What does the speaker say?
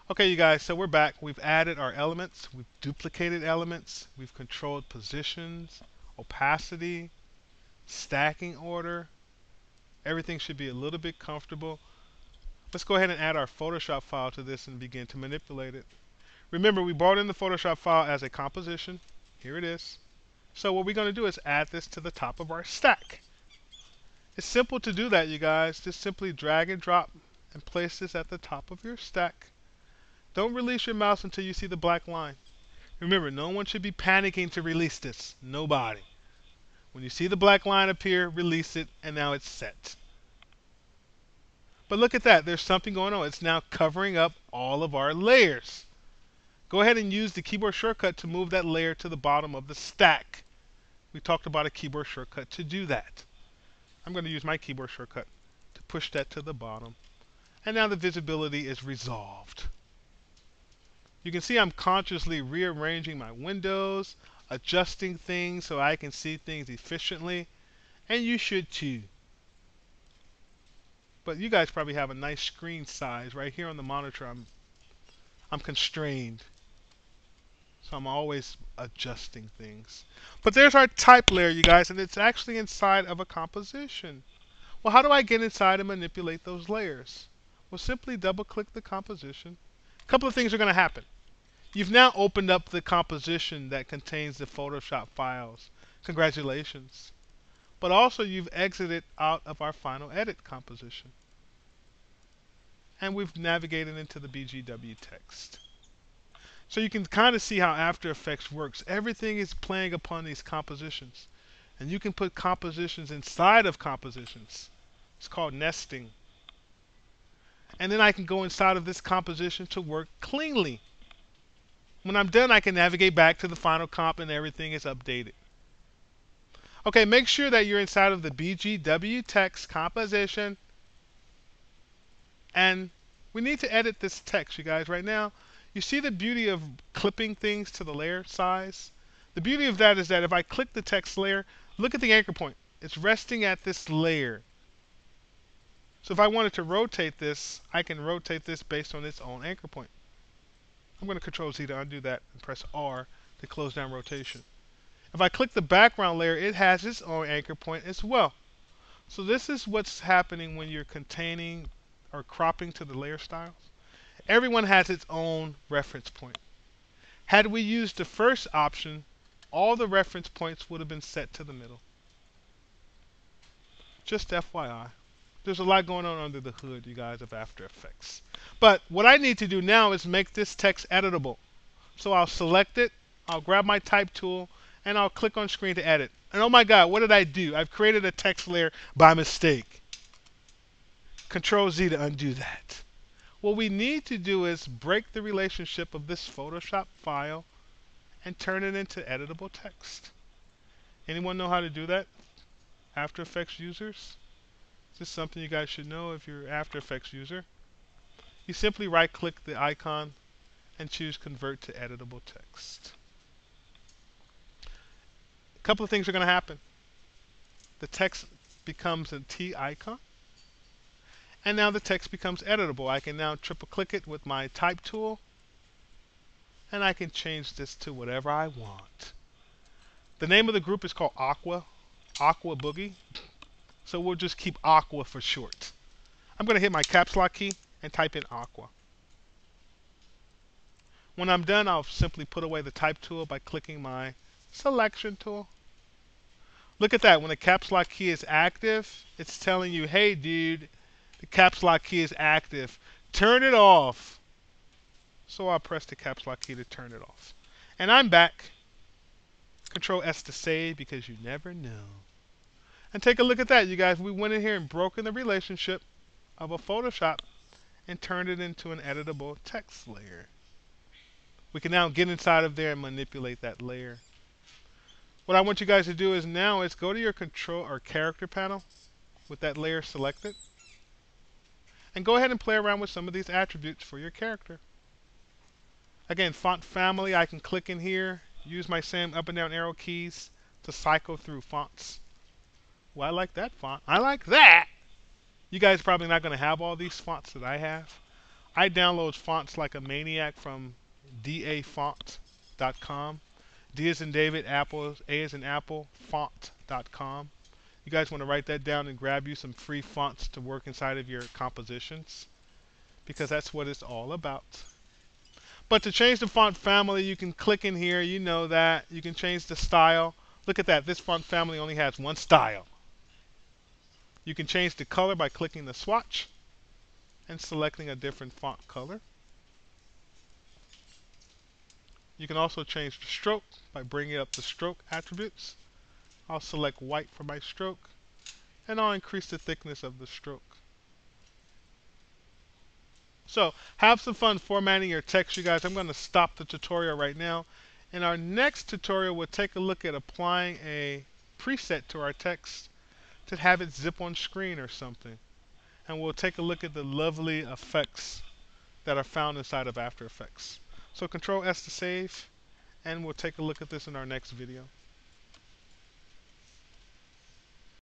Okay, you guys, so we're back. We've added our elements, we've duplicated elements, we've controlled positions, opacity, stacking order. Everything should be a little bit comfortable. Let's go ahead and add our Photoshop file to this and begin to manipulate it. Remember, we brought in the Photoshop file as a composition. Here it is. So what we're going to do is add this to the top of our stack. It's simple to do that, you guys. Just simply drag and drop and place this at the top of your stack. Don't release your mouse until you see the black line. Remember, no one should be panicking to release this. Nobody. When you see the black line appear, release it, and now it's set. But look at that. There's something going on. It's now covering up all of our layers. Go ahead and use the keyboard shortcut to move that layer to the bottom of the stack. We talked about a keyboard shortcut to do that. I'm going to use my keyboard shortcut to push that to the bottom. And now the visibility is resolved. You can see I'm consciously rearranging my windows, adjusting things so I can see things efficiently, and you should too. But you guys probably have a nice screen size. Right here on the monitor, I'm constrained. So I'm always adjusting things. But there's our type layer, you guys, and it's actually inside of a composition. Well, how do I get inside and manipulate those layers? Well, simply double-click the composition. A couple of things are going to happen. You've now opened up the composition that contains the Photoshop files. Congratulations. But also you've exited out of our final edit composition. And we've navigated into the BGW text. So you can kind of see how After Effects works. Everything is playing upon these compositions. And you can put compositions inside of compositions. It's called nesting. And then I can go inside of this composition to work cleanly. When I'm done, I can navigate back to the final comp and everything is updated. Okay, make sure that you're inside of the BGW text composition. And we need to edit this text, you guys. Right now, you see the beauty of clipping things to the layer size? The beauty of that is that if I click the text layer, look at the anchor point. It's resting at this layer. So if I wanted to rotate this, I can rotate this based on its own anchor point. I'm going to Control Z to undo that and press R to close down rotation. If I click the background layer, it has its own anchor point as well. So this is what's happening when you're containing or cropping to the layer styles. Everyone has its own reference point. Had we used the first option, all the reference points would have been set to the middle. Just FYI. There's a lot going on under the hood, you guys, of After Effects. But what I need to do now is make this text editable. So I'll select it, I'll grab my type tool, and I'll click on screen to edit. And oh my God, what did I do? I've created a text layer by mistake. Control Z to undo that. What we need to do is break the relationship of this Photoshop file and turn it into editable text. Anyone know how to do that? After Effects users? This is something you guys should know if you're an After Effects user. You simply right-click the icon and choose Convert to Editable Text. A couple of things are going to happen. The text becomes a T icon, and now the text becomes editable. I can now triple-click it with my Type tool, and I can change this to whatever I want. The name of the group is called Aqua Boogie. So we'll just keep Aqua for short. I'm going to hit my caps lock key and type in Aqua. When I'm done, I'll simply put away the type tool by clicking my selection tool. Look at that. When the caps lock key is active, it's telling you, hey dude, the caps lock key is active. Turn it off. So I'll press the caps lock key to turn it off. And I'm back. Control S to save because you never know. And take a look at that, you guys. We went in here and broken the relationship of a Photoshop and turned it into an editable text layer. We can now get inside of there and manipulate that layer. What I want you guys to do is now go to your control or character panel with that layer selected. And go ahead and play around with some of these attributes for your character. Again, font family, I can click in here, use my same up and down arrow keys to cycle through fonts. Well, I like that font. I like that. You guys are probably not going to have all these fonts that I have. I download fonts like a maniac from dafont.com. D as in David, Apple, A as in Apple, font.com. You guys want to write that down and grab you some free fonts to work inside of your compositions, because that's what it's all about. But to change the font family, you can click in here. You know that. You can change the style. Look at that. This font family only has one style. You can change the color by clicking the swatch and selecting a different font color. You can also change the stroke by bringing up the stroke attributes. I'll select white for my stroke, and I'll increase the thickness of the stroke. So have some fun formatting your text, you guys. I'm going to stop the tutorial right now. In our next tutorial, we'll take a look at applying a preset to our text to have it zip on screen or something. And we'll take a look at the lovely effects that are found inside of After Effects. So Control S to save, and we'll take a look at this in our next video.